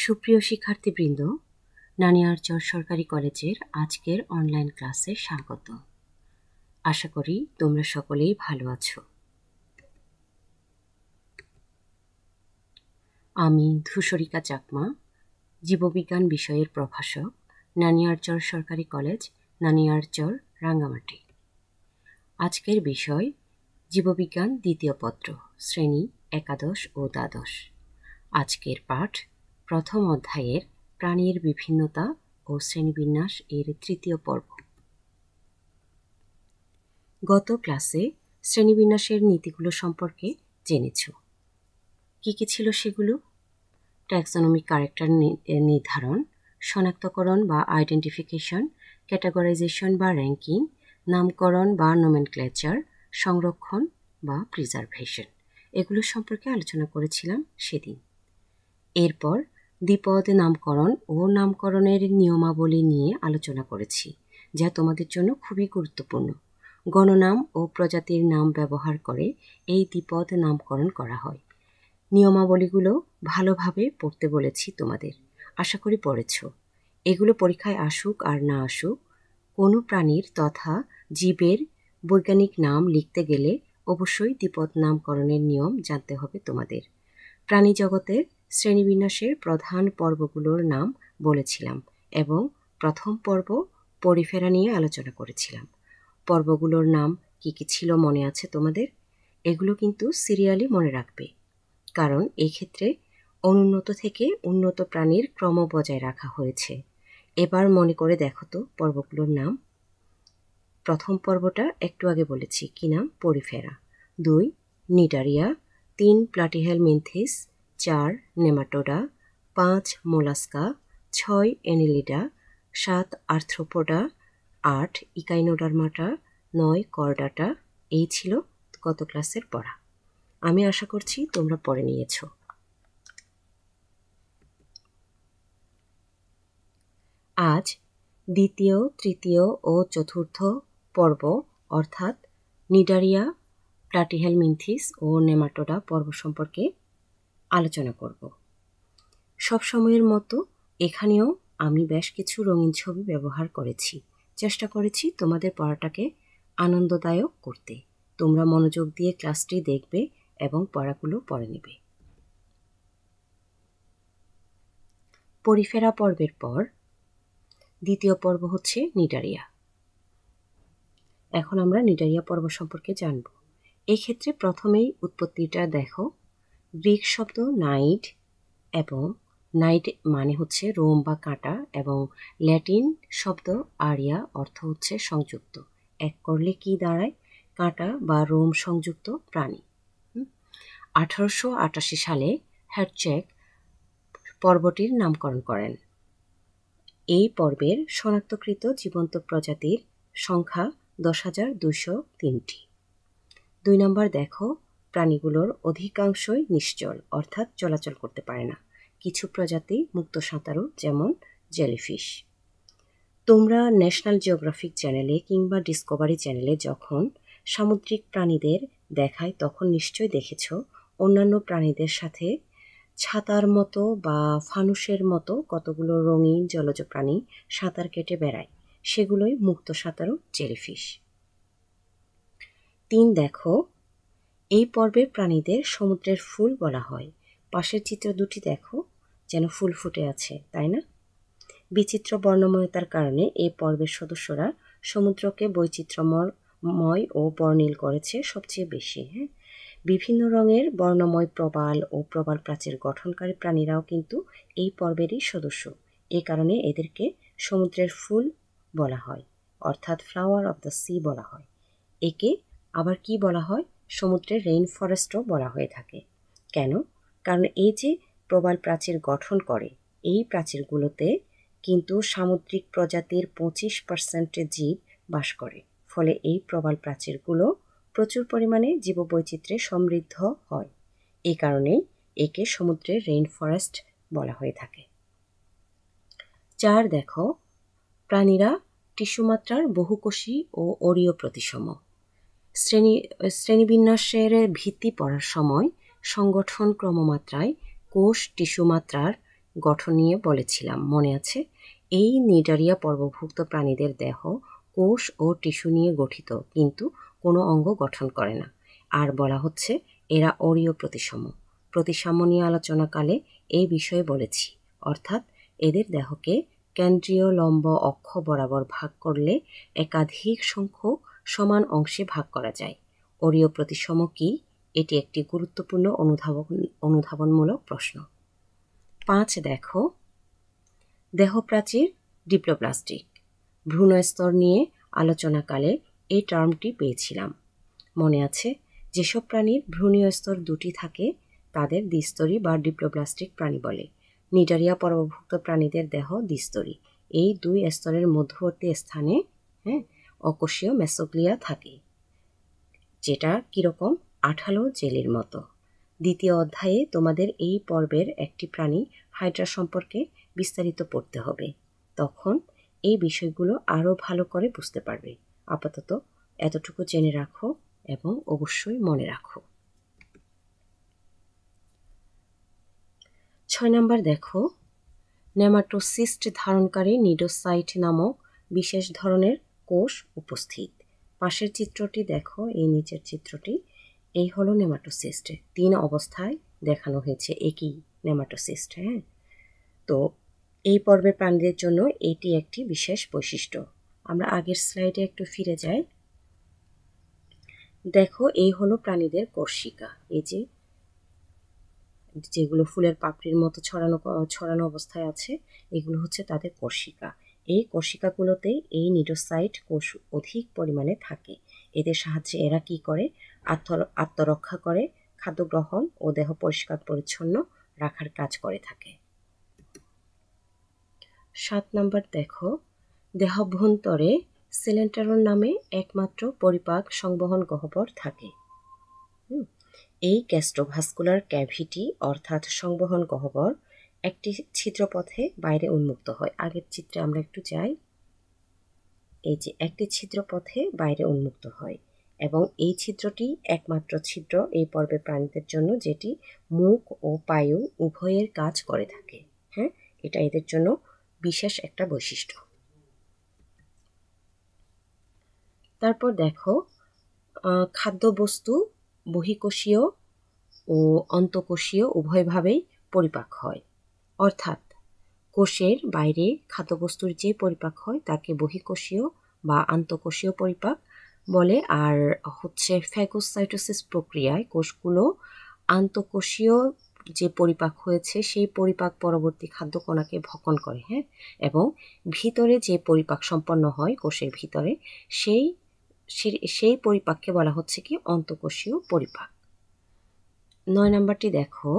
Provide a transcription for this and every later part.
সুপ্রিয় শিক্ষার্থীবৃন্দ, নানিয়ারচর সরকারি কলেজের আজকের অনলাইন ক্লাসে স্বাগত। আশা করি তোমরা সকলেই ভালো আছো। আমি ধূসরিকা চাকমা, জীববিজ্ঞান বিষয়ের প্রভাষক, নানিয়ারচর সরকারি কলেজ, নানিয়ারচর, রাঙ্গামাটি। আজকের বিষয় জীববিজ্ঞান দ্বিতীয় পত্র, শ্রেণী একাদশ ও দ্বাদশ। আজকের পাঠ প্রথম অধ্যায়ের প্রাণীর বিভিন্নতা ও শ্রেণীবিন্যাস এর তৃতীয় পর্ব। গত ক্লাসে শ্রেণীবিন্যাসের নীতিগুলো সম্পর্কে জেনেছ। কি কি ছিল সেগুলো? ট্যাক্সোনমিক ক্যারেক্টার নির্ধারণ, শনাক্তকরণ বা আইডেন্টিফিকেশন, ক্যাটাগরাইজেশন বা র্যাঙ্কিং, নামকরণ বা নোমেনক্লেচার, সংরক্ষণ বা প্রিজার্ভেশন, এগুলো সম্পর্কে আলোচনা করেছিলাম সেদিন। এরপর দ্বিপদ নামকরণ ও নামকরণের নিয়মাবলী নিয়ে আলোচনা করেছি, যা তোমাদের জন্য খুবই গুরুত্বপূর্ণ। গণনাম ও প্রজাতির নাম ব্যবহার করে এই দ্বিপদ নামকরণ করা হয়। নিয়মাবলীগুলো ভালোভাবে পড়তে বলেছি তোমাদের, আশা করি পড়েছ। এগুলো পরীক্ষায় আসুক আর না আসুক, কোনো প্রাণীর তথা জীবের বৈজ্ঞানিক নাম লিখতে গেলে অবশ্যই দ্বিপদ নামকরণের নিয়ম জানতে হবে তোমাদের। প্রাণী জগতের শ্রেণীবিন্যাসের প্রধান পর্বগুলোর নাম বলেছিলাম এবং প্রথম পর্ব পরিফেরা নিয়ে আলোচনা করেছিলাম। পর্বগুলোর নাম কি কি ছিল মনে আছে তোমাদের? এগুলো কিন্তু সিরিয়ালি মনে রাখবে, কারণ এক্ষেত্রে অনুন্নত থেকে উন্নত প্রাণীর ক্রম বজায় রাখা হয়েছে। এবার মনে করে দেখো তো পর্বগুলোর নাম। প্রথম পর্বটা একটু আগে বলেছি, কি নাম? Porifera. 2 Cnidaria, 3 Platyhelminthes, 4 nematoda, 5 mollusca, 6 এনিলিডা, 7 arthropoda, 8 ইকাইনোডার্মাটা, 9 Chordata. এই ছিল গত ক্লাসের পড়া। আমি আশা করছি তোমরা পড়ে নিয়েছ। আজ দ্বিতীয়, তৃতীয় ও চতুর্থ পর্ব অর্থাৎ নিডারিয়া, প্লাটিহেলমিনথিস ও নেমাটোডা পর্ব সম্পর্কে আলোচনা করব। সব সময়ের মতো এখানেও আমি বেশ কিছু রঙিন ছবি ব্যবহার করেছি। চেষ্টা করেছি তোমাদের পড়াটাকে আনন্দদায়ক করতে। তোমরা মনোযোগ দিয়ে ক্লাসটি দেখবে এবং পড়াগুলো পড়ে নেবে। পরিফেরা পর্বের পর দ্বিতীয় পর্ব হচ্ছে নিডারিয়া। এখন আমরা নিডারিয়া পর্ব সম্পর্কে জানব। এক্ষেত্রে প্রথমেই উৎপত্তিটা দেখো। গ্রিক শব্দ নাইড এবং নাইড মানে হচ্ছে রোম বা কাঁটা, এবং ল্যাটিন শব্দ আরিয়া অর্থ হচ্ছে সংযুক্ত। এক করলে কি দাঁড়ায়? কাঁটা বা রোম সংযুক্ত প্রাণী। 1888 সালে হ্যাটচেক পর্বটির নামকরণ করেন। এই পর্বের শনাক্তকৃত জীবন্ত প্রজাতির সংখ্যা 10,203টি। 2 নম্বর দেখো, প্রাণীগুলোর অধিকাংশই নিশ্চল অর্থাৎ চলাচল করতে পারে না। কিছু প্রজাতি মুক্ত সাঁতারু, যেমন জেলিফিশ। তোমরা ন্যাশনাল জিওগ্রাফিক চ্যানেলে কিংবা ডিসকভারি চ্যানেলে যখন সামুদ্রিক প্রাণীদের দেখায় তখন নিশ্চয় দেখেছ অন্যান্য প্রাণীদের সাথে ছাতার মতো বা ফানুসের মতো কতগুলো রঙিন জলজ প্রাণী সাঁতার কেটে বেড়ায়। সেগুলোই মুক্ত সাঁতারু জেলিফিশ। 3 দেখো, এই পর্বের প্রাণীদের সমুদ্রের ফুল বলা হয়। পাশের চিত্র দুটি দেখো, যেন ফুল ফুটে আছে, তাই না? বিচিত্র বর্ণময়তার কারণে এই পর্বের সদস্যরা সমুদ্রকে বৈচিত্র্যময় ও বর্ণিল করেছে সবচেয়ে বেশি। বিভিন্ন রঙের বর্ণময় প্রবাল ও প্রবাল প্রাচীর গঠনকারী প্রাণীরাও কিন্তু এই পর্বেরই সদস্য। এই কারণে এদেরকে সমুদ্রের ফুল বলা হয়, অর্থাৎ ফ্লাওয়ার অব দ্য সি বলা হয়। একে আবার কি বলা হয়? সমুদ্রের রেইন ফরেস্টও বলা হয়ে থাকে। কেন? কারণ এই যে প্রবাল প্রাচীর গঠন করে, এই প্রাচীরগুলোতে কিন্তু সামুদ্রিক প্রজাতির 25% জীব বাস করে। ফলে এই প্রবাল প্রাচীরগুলো প্রচুর পরিমাণে জীববৈচিত্র্যে সমৃদ্ধ হয়। এই কারণেই একে সমুদ্রের রেইন ফরেস্ট বলা হয়ে থাকে। 4 দেখো, প্রাণীরা টিস্যুমাত্রার বহুকোষী ও অরীয় প্রতিসম। শ্রেণীবিন্যাসের ভিত্তি পড়ার সময় সংগঠন ক্রমমাত্রায় কোষ টিস্যুমাত্রার গঠন নিয়ে বলেছিলাম, মনে আছে? এই নিডারিয়া পর্বভুক্ত প্রাণীদের দেহ কোষ ও টিস্যু নিয়ে গঠিত, কিন্তু কোনো অঙ্গ গঠন করে না। আর বলা হচ্ছে এরা অরীয় প্রতিসম। প্রতিসাম্য নিয়ে আলোচনাকালে এই বিষয়ে বলেছি, অর্থাৎ এদের দেহকে কেন্দ্রীয় লম্ব অক্ষ বরাবর ভাগ করলে একাধিক সংখ্যক সমান অংশে ভাগ করা যায়। অরীয় প্রতিসম কি? এটি একটি গুরুত্বপূর্ণ অনুধাবনমূলক প্রশ্ন। 5 দেখো, দেহপ্রাচীর ডিপ্লোপ্লাস্টিক। ভ্রূণস্তর নিয়ে আলোচনাকালে এই টার্মটি পেয়েছিলাম, মনে আছে? যেসব প্রাণীর ভ্রূণীয় স্তর দুটি থাকে তাদের দ্বিস্তরী বা ডিপ্লোপ্লাস্টিক প্রাণী বলে। নিডারিয়া পর্বভুক্ত প্রাণীদের দেহ দ্বিস্তরী। এই দুই স্তরের মধ্যবর্তী স্থানে অকোষীয় মেসোগ্লিয়া থাকে, যেটা কিরকম আঠালো জেলির মতো। দ্বিতীয় অধ্যায়ে তোমাদের এই পর্বের একটি প্রাণী হাইড্রা সম্পর্কে বিস্তারিত পড়তে হবে, তখন এই বিষয়গুলো আরও ভালো করে বুঝতে পারবে। আপাতত এতটুকু জেনে রাখো এবং অবশ্যই মনে রাখো। 6 নাম্বার দেখো, নেমাটোসিস্ট ধারণকারী নিডোসাইট নামক বিশেষ ধরনের কোষ উপস্থিত। পাশের চিত্রটি দেখো, এই নিচের চিত্রটি, এই হলো নেমাটোসিস্ট। 3 অবস্থায় দেখানো হয়েছে একই নেমাটোসিস্ট। তো এই পর্বের প্রাণীদের জন্য এটি একটি বিশেষ বৈশিষ্ট্য। আমরা আগের স্লাইডে একটু ফিরে যাই। দেখো, এই হলো প্রাণীদের কোষিকা। এই যেগুলো ফুলের পাপড়ির মতো ছড়ানো অবস্থায় আছে, এগুলো হচ্ছে তাদের কোষিকা। এই কোষিকাগুলোতেই এই নিডোসাইট কোষ অধিক পরিমাণে থাকে। এদের সাহায্যে এরা কি করে? আত্মরক্ষা করে, খাদ্য গ্রহণ ও দেহ পরিষ্কার পরিচ্ছন্ন রাখার কাজ করে থাকে। 7 নাম্বার দেখো, দেহাভ্যন্তরে সেলেন্টারন নামে একমাত্র পরিপাক সংবহন গহ্বর থাকে। এই গ্যাস্ট্রোভাস্কুলার ক্যাভিটি অর্থাৎ সংবহন গহ্বর একটি ছিদ্রপথে বাইরে উন্মুক্ত হয়। আগের চিত্রে আমরা একটু যাই। এই যে একটি ছিদ্রপথে বাইরে উন্মুক্ত হয়, এবং এই ছিদ্রটি একমাত্র ছিদ্র এই পর্বের প্রাণীদের জন্য যেটি মুখ ও পায়ু উভয়ের কাজ করে থাকে। এটা এদের জন্য বিশেষ একটা বৈশিষ্ট্য। তারপর দেখো, খাদ্যবস্তু বহিঃকোষীয় ও অন্তঃকোষীয় উভয়ভাবেই পরিপাক হয়, অর্থাৎ কোষের বাইরে খাদ্যবস্তুর যে পরিপাক হয় তাকে বহিঃকোষীয় বা আন্তঃকোষীয় পরিপাক বলে। আর হচ্ছে ফ্যাগোসাইটোসিস প্রক্রিয়ায় কোষগুলো আন্তঃকোষীয় যে পরিপাক হয়েছে সেই পরিপাক পরবর্তী খাদ্যকণাকে ভক্ষণ করে, এবং ভিতরে যে পরিপাক সম্পন্ন হয় কোষের ভিতরে সেই পরিপাককে বলা হচ্ছে কি অন্তঃকোষীয় পরিপাক। 9 নাম্বারটি দেখো,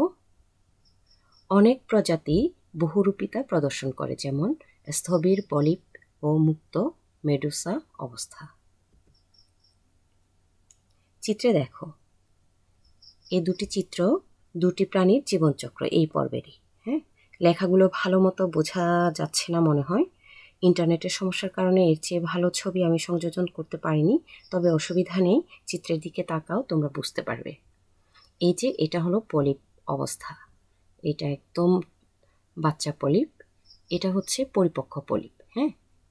অনেক প্রজাতি বহুরূপিতা প্রদর্শন করে, যেমন স্থবির পলিপ ও মুক্ত মেডুসা অবস্থা। চিত্রে দেখো, এই দুটি চিত্র দুটি প্রাণীর জীবনচক্র এই পর্বেরই। লেখাগুলো ভালো মতো বোঝা যাচ্ছে না মনে হয়, ইন্টারনেটের সমস্যার কারণে এর চেয়ে ভালো ছবি আমি সংযোজন করতে পারিনি, তবে অসুবিধা নেই, চিত্রের দিকে তাকাও, তোমরা বুঝতে পারবে। এই যে এটা হলো পলিপ অবস্থা, এটা একদম বাচ্চা পলিপ, এটা হচ্ছে পরিপক্ক পলিপ।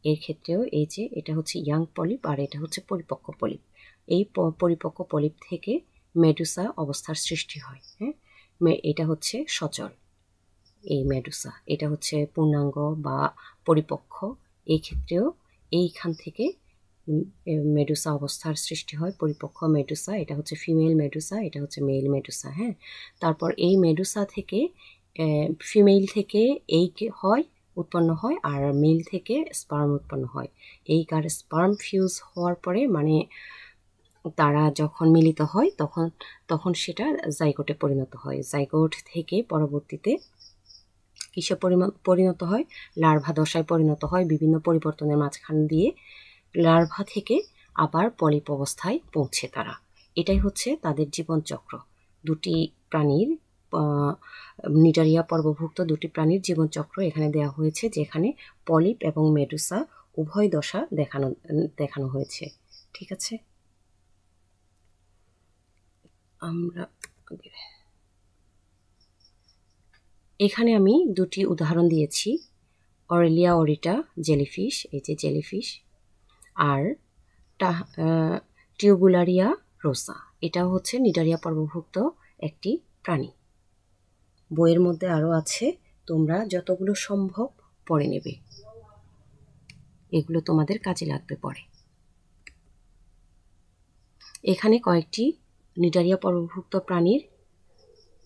এর ক্ষেত্রেও এই যে এটা হচ্ছে ইয়াং পলিপ আর এটা হচ্ছে পরিপক্ক পলিপ। এই পরিপক্ক পলিপ থেকে মেডুসা অবস্থার সৃষ্টি হয়। এটা হচ্ছে সচল এই মেডুসা, এটা হচ্ছে পূর্ণাঙ্গ বা পরিপক্ক। এই ক্ষেত্রেও এইখান থেকে মেডুসা অবস্থার সৃষ্টি হয়, পরিপক্ক মেডুসা। এটা হচ্ছে ফিমেল মেডুসা, এটা হচ্ছে মেল মেডুসা। তারপর এই মেডুসা থেকে ফিমেল থেকে এই উৎপন্ন হয় আর মেল থেকে স্পার্ম উৎপন্ন হয়। এই স্পার্ম ফিউজ হওয়ার পরে মানে তারা যখন মিলিত হয় তখন সেটা জাইগোটে পরিণত হয়। জাইগোট থেকে পরবর্তীতে কিসে পরিণত হয়? লার্ভা দশায় পরিণত হয়। বিভিন্ন পরিবর্তনের মাঝখান দিয়ে লার্ভা থেকে আবার পলিপ অবস্থায় পৌঁছে তারা। এটাই হচ্ছে তাদের জীবনচক্র। দুটি প্রাণীর নিডারিয়া পর্বভুক্ত দুটি প্রাণীর জীবনচক্র এখানে দেওয়া হয়েছে, যেখানে পলিপ এবং মেডুসা উভয় দশা দেখানো হয়েছে। ঠিক আছে, আমরা এখানে আমি দুটি উদাহরণ দিয়েছি, অরেলিয়া অরিটা জেলিফিশ, এই যে জেলিফিশ, আর টিউবুলারিয়া রোসা, এটাও হচ্ছে নিডারিয়া পর্বভুক্ত একটি প্রাণী। বইয়ের মধ্যে আরও আছে, তোমরা যতগুলো সম্ভব পড়ে নেবে, এগুলো তোমাদের কাজে লাগবে পরে। এখানে কয়েকটি নিডারিয়া পর্বভুক্ত প্রাণীর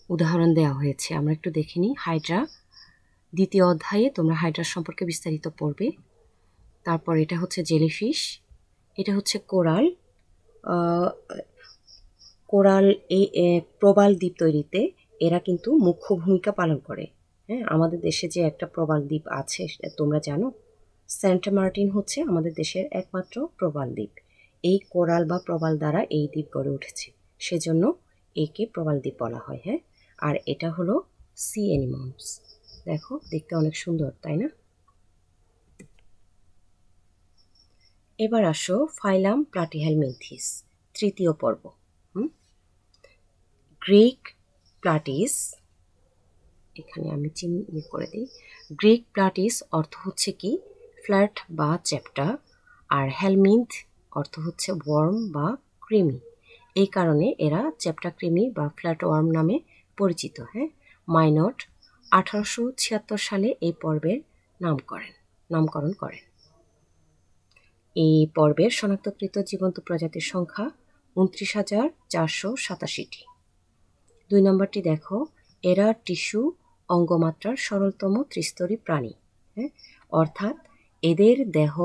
উদাহরণ দেওয়া হয়েছে, আমরা একটু দেখে নিই। হাইড্রা, দ্বিতীয় অধ্যায়ে তোমরা হাইড্রা সম্পর্কে বিস্তারিত পড়বে। তারপর এটা হচ্ছে জেলিফিশ, এটা হচ্ছে কোরাল। কোরাল এই প্রবাল দ্বীপ তৈরিতে এরা কিন্তু মুখ্য ভূমিকা পালন করে। হ্যাঁ, আমাদের দেশে যে একটা প্রবাল দ্বীপ আছে তোমরা জানো, সেন্ট মার্টিন হচ্ছে আমাদের দেশের একমাত্র প্রবাল দ্বীপ। এই কোরাল বা প্রবাল দ্বারা এই দ্বীপ গড়ে উঠেছে, সেজন্য একে প্রবাল দ্বীপ বলা হয়। হ্যাঁ, আর এটা হলো সি অ্যানিমলস, দেখো দেখতে অনেক সুন্দর, তাই না? এবার আসো ফাইলাম প্লাটিহেলমিনথিস, তৃতীয় পর্ব। গ্রিক প্লাটিস, এখানে আমি চিহ্ন করে দিই। গ্রিক প্লাটিস অর্থ হচ্ছে কি ফ্ল্যাট বা চ্যাপ্টা, আর হেলমিন্থ অর্থ হচ্ছে ওয়ার্ম বা ক্রিমি। এই কারণে এরা চ্যাপ্টা ক্রিমি বা ফ্ল্যাট ওয়ার্ম নামে পরিচিত। হ্যাঁ, মাইনট 1876 সালে এই পর্বের নামকরণ করেন। এই পর্বের শনাক্তকৃত জীবন্ত প্রজাতির সংখ্যা 29,487টি। 2 নম্বরটি দেখো, এরা টিস্যু অঙ্গমাত্রার সরলতম ত্রিস্তরী প্রাণী। হ্যাঁ, অর্থাৎ এদের দেহ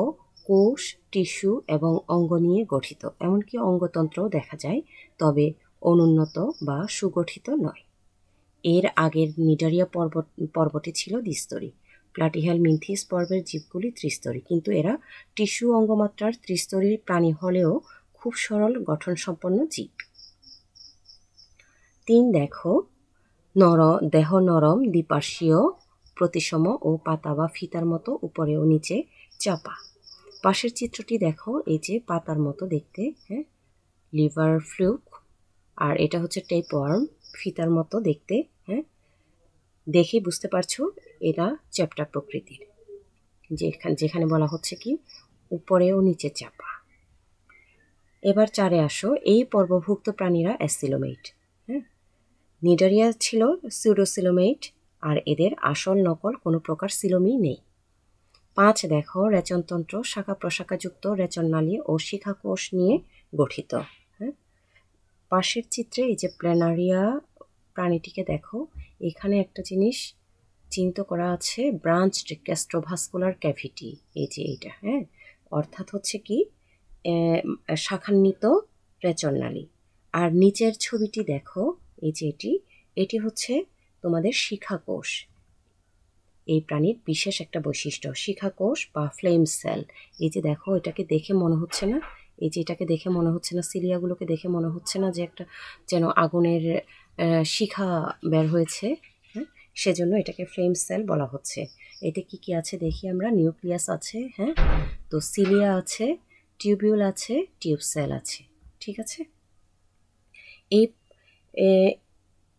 কোষ, টিস্যু এবং অঙ্গ নিয়ে গঠিত, এমনকি অঙ্গতন্ত্রও দেখা যায়, তবে অনুন্নত বা সুগঠিত নয়। এর আগের নিডারিয়া পর্বটি ছিল দ্বিস্তরী। প্লাটিহেলমিনথিস পর্বের জীবগুলি ত্রিস্তরী, কিন্তু এরা টিস্যু অঙ্গমাত্রার ত্রিস্তরী প্রাণী হলেও খুব সরল গঠনসম্পন্ন জীব। 3 দেখো, দেহ নরম, দ্বিপার্শ্বীয়, প্রতিসম ও পাতা বা ফিতার মতো উপরে ও নিচে চাপা। পাশের চিত্রটি দেখো, এই যে পাতার মতো দেখতে, হ্যাঁ, লিভার ফ্লুক, আর এটা হচ্ছে টেপওয়ার্ম, ফিতার মতো দেখতে। হ্যাঁ, দেখে বুঝতে পারছো এরা চ্যাপ্টা প্রকৃতির, যেখানে বলা হচ্ছে কি উপরে ও নিচে চাপা। এবার 4-এ আসো, এই পর্বভুক্ত প্রাণীরা অ্যাসিলোমেট। হ্যাঁ, নিডারিয়া ছিল সিউডোসিলোমেট, আর এদের আসল নকল কোনো প্রকার সিলোমি নেই। 5 দেখো, রেচনতন্ত্র শাখা প্রশাখাযুক্ত রেচননালী ও শিখাকোষ নিয়ে গঠিত। হ্যাঁ, পাশের চিত্রে এই যে প্ল্যানারিয়া প্রাণীটিকে দেখো, এখানে একটা জিনিস চিহ্নিত করা আছে, ব্রাঞ্চড গ্যাস্ট্রোভাস্কুলার ক্যাভিটি, এই যে এইটা। হ্যাঁ, অর্থাৎ হচ্ছে কি শাখান্বিত রেচননালী। আর নিচের ছবিটি দেখো, এই যে এটি হচ্ছে তোমাদের শিখাকোষ। এই প্রাণীর বিশেষ একটা বৈশিষ্ট্য শিখাকোষ বা ফ্লেম সেল। এই যে দেখো, এটাকে দেখে মনে হচ্ছে না, এই যে এটাকে দেখে মনে হচ্ছে না, সিলিয়াগুলোকে দেখে মনে হচ্ছে না যে একটা যেন আগুনের শিখা বের হয়েছে। হ্যাঁ, সেজন্য এটাকে ফ্লেম সেল বলা হচ্ছে। এতে কি কি আছে দেখি আমরা, নিউক্লিয়াস আছে, হ্যাঁ, তো সিলিয়া আছে, টিউবিউল আছে, টিউব সেল আছে। ঠিক আছে,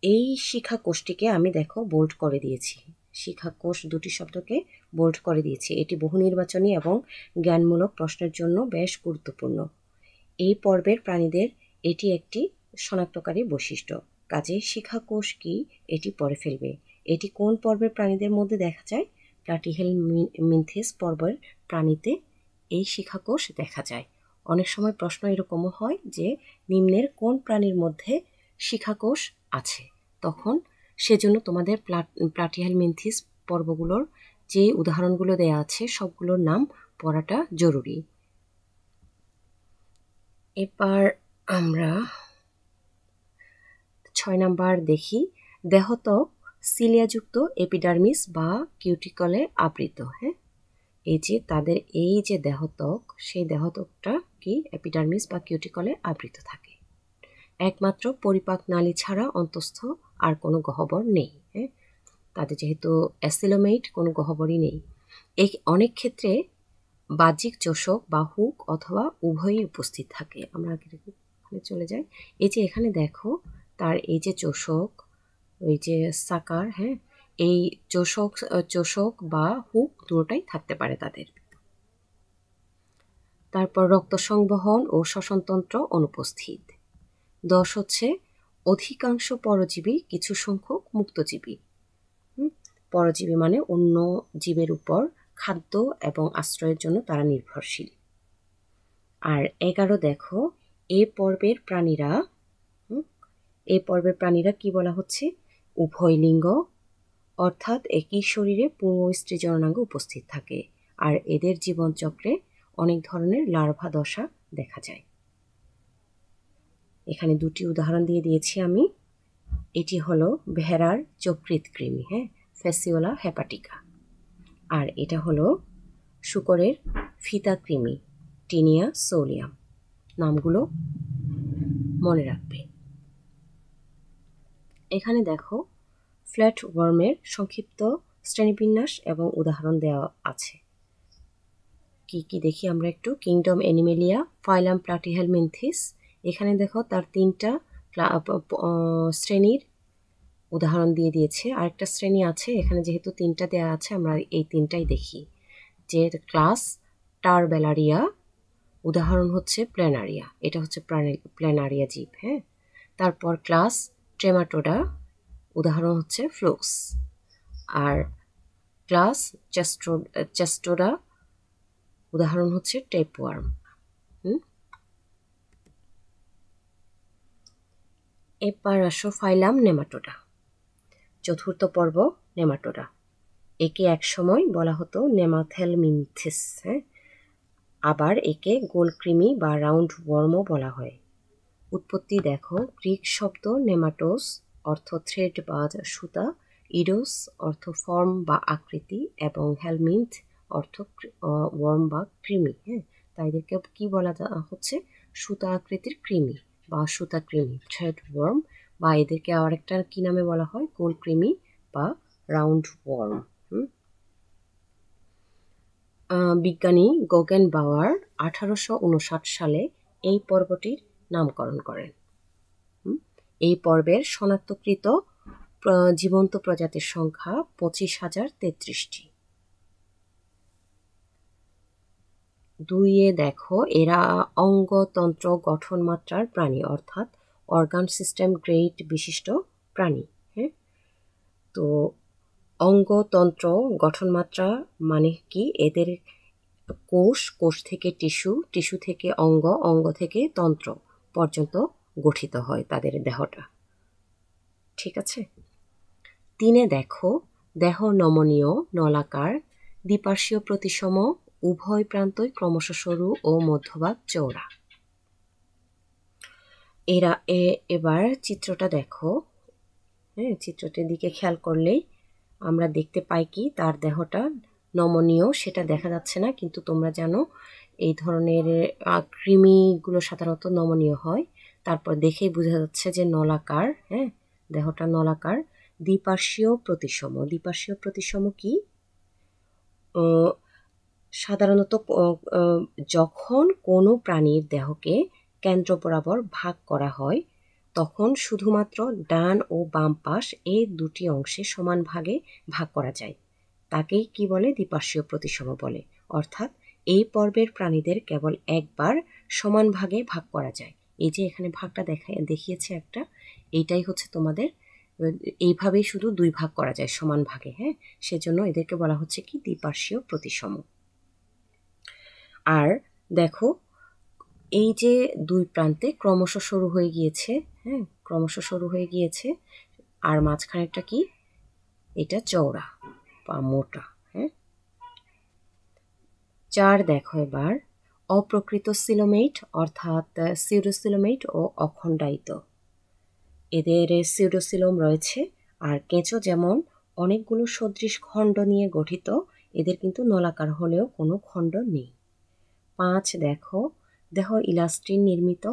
এই শিখাকোষটিকে আমি দেখো বোল্ড করে দিয়েছি, শিখাকোষ দুটি শব্দকে বোল্ড করে দিয়েছি। এটি বহু নির্বাচনী এবং জ্ঞানমূলক প্রশ্নের জন্য বেশ গুরুত্বপূর্ণ। এই পর্বের প্রাণীদের এটি একটি শনাক্তকারী বৈশিষ্ট্য, কাজে শিখাকোষ কি এটি পড়ে ফেলবে। এটি কোন পর্বের প্রাণীদের মধ্যে দেখা যায়? প্লাটিহেলমিনথিস পর্বের প্রাণীতে এই শিখাকোষ দেখা যায়। অনেক সময় প্রশ্ন এরকমও হয় যে নিম্নের কোন প্রাণীর মধ্যে শিখাকোষ আছে, তখন সেজন্য তোমাদের প্লাটিহেলমিনথিস পর্বগুলোর যে উদাহরণগুলো দেয়া আছে সবগুলোর নাম পড়াটা জরুরি। এবার আমরা 6 নাম্বার দেখি, দেহত্বক সিলিয়াযুক্ত এপিডার্মিস বা কিউটিকলে আবৃত। হ্যাঁ, এই যে তাদের এই যে দেহত্বক, সেই দেহত্বকটা কি এপিডার্মিস বা কিউটিকলে আবৃত থাকে। একমাত্র পরিপাক নালী ছাড়া অন্তঃস্থ আর কোনো গহ্বর নেই। হ্যাঁ, তাদের যেহেতু অ্যাসিলোমেট, কোনো গহ্বরই নেই। এই অনেক ক্ষেত্রে বাহ্যিক চোষক বা হুক অথবা উভয়ই উপস্থিত থাকে। আমরা এখানে চলে যাই, এই যে এখানে দেখো তার এই যে চোষক, ওই যে সাকার, হ্যাঁ, এই চোষক বা হুক দুটোটাই থাকতে পারে তাদের। তারপর রক্ত সংবহন ও শ্বসনতন্ত্র অনুপস্থিত। 10 হচ্ছে অধিকাংশ পরজীবী, কিছু সংখ্যক মুক্তজীবী। পরজীবী মানে অন্য জীবের উপর খাদ্য এবং আশ্রয়ের জন্য তারা নির্ভরশীল। আর 11 দেখো, এই পর্বের প্রাণীরা কি বলা হচ্ছে? উভয় লিঙ্গ, অর্থাৎ একই শরীরে পুংঃ স্ত্রী জননাঙ্গ উপস্থিত থাকে। আর এদের জীবনচক্রে অনেক ধরনের লার্ভা দশা দেখা যায়। এখানে দুটি উদাহরণ দিয়ে দিয়েছি আমি। এটি হলো ভেড়ার যকৃৎ কৃমি, ফেসিওলা হেপাটিকা। আর এটা হলো শূকরের ফিতা কৃমি, টিনিয়া সোলিয়াম। নামগুলো মনে রাখবে। এখানে দেখো ফ্ল্যাট ওয়ার্মের সংক্ষিপ্ত শ্রেণীবিন্যাস এবং উদাহরণ দেওয়া আছে। কি কি দেখি আমরা একটু। Kingdom animalia, phylum platyhelminthes. এখানে দেখো তার 3টা শ্রেণীর উদাহরণ দিয়ে দিয়েছে। আরেকটা শ্রেণী আছে, এখানে যেহেতু 3টা দেওয়া আছে আমরা এই 3টাই দেখি। যে ক্লাস টারবেলারিয়া, উদাহরণ হচ্ছে প্ল্যানারিয়া, এটা হচ্ছে প্ল্যানারিয়া জীব। তারপর ক্লাস ট্রেমাটোডা, উদাহরণ হচ্ছে ফ্লুক্স। আর ক্লাস চেস্টোডা, উদাহরণ হচ্ছে টেপওয়ার্ম। এবার আসো ফাইলাম নেমাটোডা, চতুর্থ পর্ব নেমাটোডা। একে একসময় বলা হতো নেমাথেলমিনথিস, আবার একে গোলকৃমি বা রাউন্ড ওয়ার্মও বলা হয়। উৎপত্তি দেখো, গ্রিক শব্দ নেমাটোস অর্থ থ্রেড বা সুতা, ইডোস অর্থ ফর্ম বা আকৃতি, এবং হেলমিন্থ অর্থ ওয়ার্ম বা কৃমি। তাই এদেরকে কি বলা হচ্ছে? সুতা আকৃতির কৃমি বা সুতা কৃমি, থ্রেড ওয়ার্ম, বা এদেরকে আরেকটা কি নামে বলা হয়? গোল কৃমি বা রাউন্ড ওয়ার্ম। বিজ্ঞানী গোগেন বাওয়ার 1859 সালে এই পর্বটির নামকরণ করেন। এই পর্বের শনাক্তকৃত জীবন্ত প্রজাতির সংখ্যা 25,033টি। 2 দেখো, এরা অঙ্গতন্ত্র গঠন মাত্রার প্রাণী, অর্থাৎ অর্গান সিস্টেম গ্রেড বিশিষ্ট প্রাণী। তো অঙ্গতন্ত্র গঠনমাত্রা মানে কি? এদের কোষ থেকে টিস্যু থেকে অঙ্গ থেকে তন্ত্র পর্যন্ত গঠিত হয় তাদের দেহটা। ঠিক আছে। 3 দেখো, দেহ নমনীয়, নলাকার, দ্বিপার্শ্বীয় প্রতিসম, উভয় প্রান্তই ক্রমশ সরু ও মধ্যভাগ চওড়া। এবার চিত্রটা দেখো। চিত্রটির দিকে খেয়াল করলেই আমরা দেখতে পাই কি তার দেহটা নমনীয়, সেটা দেখা যাচ্ছে না, কিন্তু তোমরা জানো এই ধরনের কৃমিগুলো সাধারণত নমনীয় হয়। তারপর দেখেই বোঝা যাচ্ছে যে নলাকার, দেহটা নলাকার। দ্বিপার্শ্বীয় প্রতিসম কি? সাধারণত যখন কোনো প্রাণীর দেহকে কেন্দ্র বরাবর ভাগ করা হয় তখন শুধুমাত্র ডান ও বাম পাশ এই দুটি অংশে সমান ভাগে ভাগ করা যায়, তাকেই কি বলে? দ্বিপার্শ্বীয় প্রতিসম বলে। অর্থাৎ এই পর্বের প্রাণীদের কেবল একবার সমান ভাগে ভাগ করা যায়। এই যে এখানে ভাগটা দেখিয়েছে একটা, এইটাই হচ্ছে তোমাদের, এইভাবেই শুধু 2 ভাগ করা যায় সমান ভাগে। সেজন্য এদেরকে বলা হচ্ছে কি? দ্বিপার্শ্বীয় প্রতিসম। আর দেখো, এই যে 2 প্রান্তে ক্রমশ সরু হয়ে গিয়েছে, আর মাঝখানেরটা কি? এটা চওড়া বা মোটা। 4 দেখো, এবার অপ্রকৃত সিলোমেট, অর্থাৎ সিউডোসিলোমেট ও অখণ্ডায়িত। এদের সিউডোসিলোম রয়েছে, আর কেঁচো যেমন অনেকগুলো সদৃশ খণ্ড নিয়ে গঠিত, এদের কিন্তু নলাকার হলেও কোনো খণ্ড নেই। 5 দেখো, দেহ ইলাস্ট্রিন নির্মিত,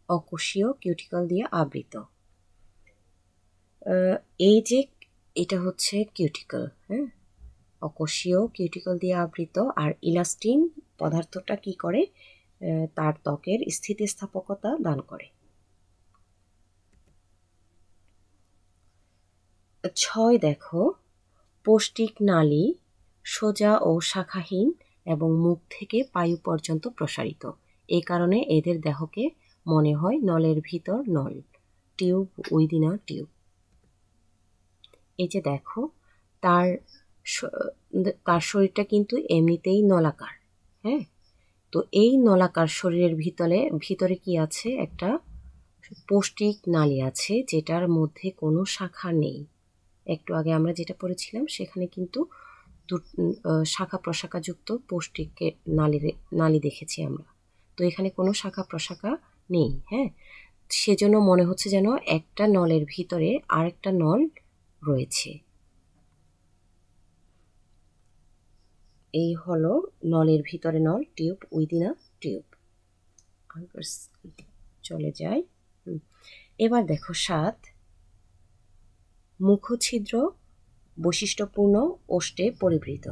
অকোষীয় কিউটিকল দিয়ে আবৃত। এই যে এটা হচ্ছে কিউটিকল, অকোষীয় কিউটিকল দিয়ে আবৃত। আর ইলাস্টিন পদার্থটা কি করে? তার ত্বকের স্থিতিস্থাপকতা দান করে। 6 দেখো, পৌষ্টিক নালী সোজা ও শাখাহীন এবং মুখ থেকে পায়ু পর্যন্ত প্রসারিত। এই কারণে এদের দেহকে মনে হয় নলের ভিতর নল, টিউব উইদিন আ টিউব। এই যে দেখো তার শরীরটা কিন্তু এমনিতেই নলাকার। হ্যাঁ, তো এই নলাকার শরীরের ভিতরে কি আছে? একটা পৌষ্টিক নালী আছে যেটার মধ্যে কোনো শাখা নেই। একটু আগে আমরা যেটা পড়েছিলাম সেখানে কিন্তু শাখা প্রশাখাযুক্ত পৌষ্টিক নালী দেখেছি আমরা। তো এখানে কোনো শাখা প্রশাখা নেই। হ্যাঁ, সেজন্য মনে হচ্ছে যেন একটা নলের ভিতরে আরেকটা নল রয়েছে। এই হলো নলের ভিতরে নল, টিউব উইদিন আ টিউব। চলে যায়। এবার দেখো 7, মুখছিদ্র বৈশিষ্ট্যপূর্ণ ওষ্ঠে পরিবৃত।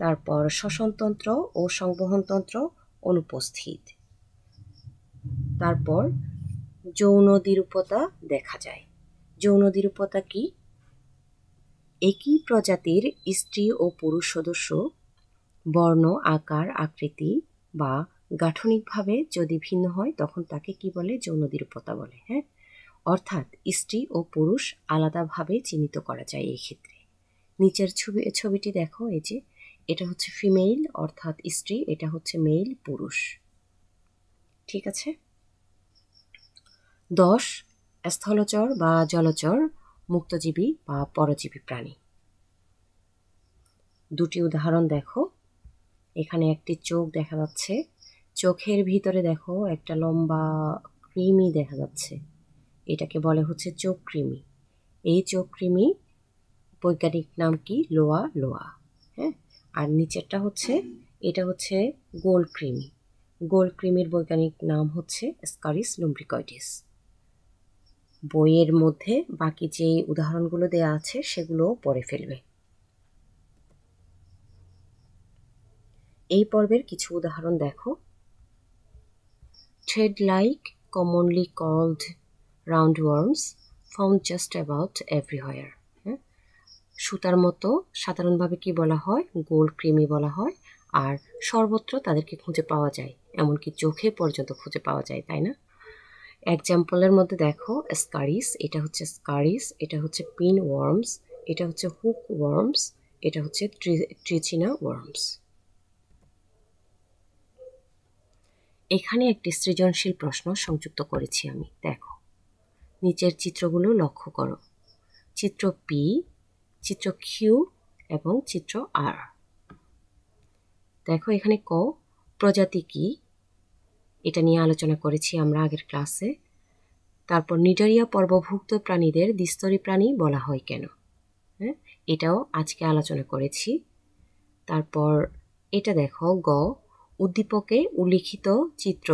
তারপর শ্বসনতন্ত্র ও সংবহনতন্ত্র অনুপস্থিত। তারপর যৌন দ্বিরূপতা দেখা যায়। যৌন দ্বিরূপতা কি? একই প্রজাতির স্ত্রী ও পুরুষ সদস্য বর্ণ, আকার, আকৃতি বা গাঠনিকভাবে যদি ভিন্ন হয় তখন তাকে কি বলে? যৌন দ্বিরূপতা বলে। হ্যাঁ, অর্থাৎ স্ত্রী ও পুরুষ আলাদাভাবে চিহ্নিত করা যায় এই ক্ষেত্রে। নিচের ছবিটি দেখো, এই যে এটা হচ্ছে ফিমেল অর্থাৎ স্ত্রী, এটা হচ্ছে মেল পুরুষ। ঠিক আছে। 10, স্থলচর বা জলচর মুক্তজীবী বা পরজীবী প্রাণী। দুটি উদাহরণ দেখো। এখানে একটি চোখ দেখা যাচ্ছে, চোখের ভিতরে দেখো একটা লম্বা কৃমি দেখা যাচ্ছে, এটাকে বলে হচ্ছে চোখ কৃমি। এই চোখ কৃমি বৈজ্ঞানিক নাম কি? লোয়া লোয়া। হ্যাঁ, আর নিচেরটা হচ্ছে, এটা হচ্ছে গোল কৃমি। গোল কৃমির বৈজ্ঞানিক নাম হচ্ছে স্কারিস লুম্ব্রিকয়েডিস। বইয়ের মধ্যে বাকি যে উদাহরণগুলো দেওয়া আছে সেগুলোও পড়ে ফেলবে। এই পর্বের কিছু উদাহরণ দেখো। Thread like, commonly called roundworms, found just about everywhere. সুতার মতো সাধারণভাবে কি বলা হয়? গোল কৃমি বলা হয়। আর সর্বত্র তাদেরকে খুঁজে পাওয়া যায়, এমনকি চোখে পর্যন্ত খুঁজে পাওয়া যায়, তাই না? এক্সাম্পলের মধ্যে দেখো স্কারিস, এটা হচ্ছে স্কারিস, এটা হচ্ছে পিন ওয়ার্মস, এটা হচ্ছে হুক ওয়ার্মস, এটা হচ্ছে ট্রিচিনা ওয়ার্মস। এখানে একটি সৃজনশীল প্রশ্ন সংযুক্ত করেছি আমি। দেখো, নিচের চিত্রগুলো লক্ষ্য করো। চিত্র পি, চিত্র কিউ এবং চিত্র আর। দেখো এখানে ক, প্রজাতি কি? এটা নিয়ে আলোচনা করেছি আমরা আগের ক্লাসে। তারপর নিডারিয়া পর্বভুক্ত প্রাণীদের দ্বিস্তরী প্রাণী বলা হয় কেন? হ্যাঁ, এটাও আজকে আলোচনা করেছি। তারপর এটা দেখো গ, উদ্দীপকে উল্লিখিত চিত্র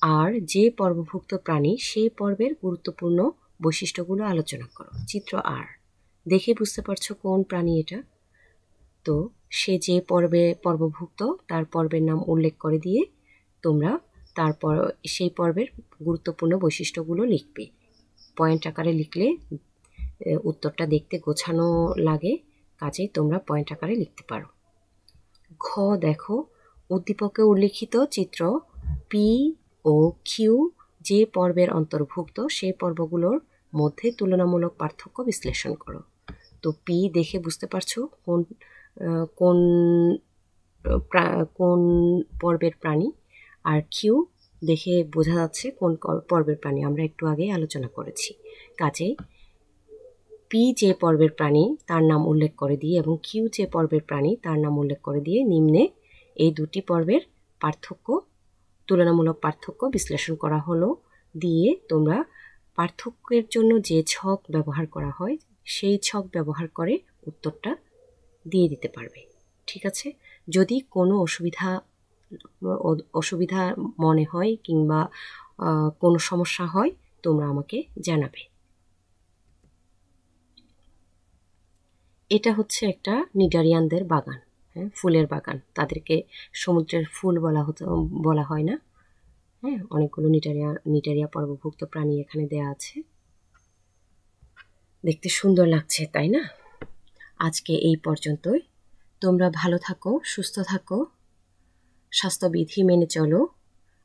আর যে পর্বভুক্ত প্রাণী সেই পর্বের গুরুত্বপূর্ণ বৈশিষ্ট্যগুলো আলোচনা করো। চিত্র আর দেখে বুঝতে পারছো কোন প্রাণী এটা? তো সে যে পর্বভুক্ত তার পর্বের নাম উল্লেখ করে দিয়ে তোমরা তারপর সেই পর্বের গুরুত্বপূর্ণ বৈশিষ্ট্যগুলো লিখবে। পয়েন্ট আকারে লিখলে উত্তরটা দেখতে গোছানো লাগে, কাজেই তোমরা পয়েন্ট আকারে লিখতে পারো। ঘ দেখো, উদ্দীপকে উল্লিখিত চিত্র পি ও কিউ যে পর্বের অন্তর্ভুক্ত সেই পর্বগুলোর মধ্যে তুলনামূলক পার্থক্য বিশ্লেষণ করো। তো পি দেখে বুঝতে পারছো কোন কোন কোন পর্বের প্রাণী, আর কিউ দেখে বোঝা যাচ্ছে কোন পর্বের প্রাণী, আমরা একটু আগে আলোচনা করেছি। কাজেই পি যে পর্বের প্রাণী তার নাম উল্লেখ করে দিয়ে এবং কিউ যে পর্বের প্রাণী তার নাম উল্লেখ করে দিয়ে নিম্নে এই দুটি পর্বের পার্থক্য, তুলনামূলক পার্থক্য বিশ্লেষণ করা হলো। দিয়ে তোমরা পার্থক্যের জন্য যে ছক ব্যবহার করা হয় সেই ছক ব্যবহার করে উত্তরটা দিয়ে দিতে পারবে। ঠিক আছে? যদি কোনো অসুবিধা মনে হয় কিংবা কোনো সমস্যা হয় তোমরা আমাকে জানাবে। এটা হচ্ছে একটা নিডারিয়ানদের বাগান, হ্যাঁ, ফুলের বাগান। তাদেরকে সমুদ্রের ফুল বলা হয় না? হ্যাঁ, অনেকগুলো নিডারিয়া পর্বভুক্ত প্রাণী এখানে দেয়া আছে। দেখতে সুন্দর লাগছে, তাই না? আজকে এই পর্যন্তই। তোমরা ভালো থাকো, সুস্থ থাকো, স্বাস্থ্যবিধি মেনে চলো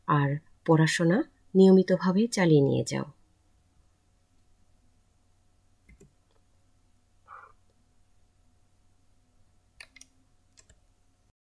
আর পড়াশোনা নিয়মিতভাবে চালিয়ে নিয়ে যাও।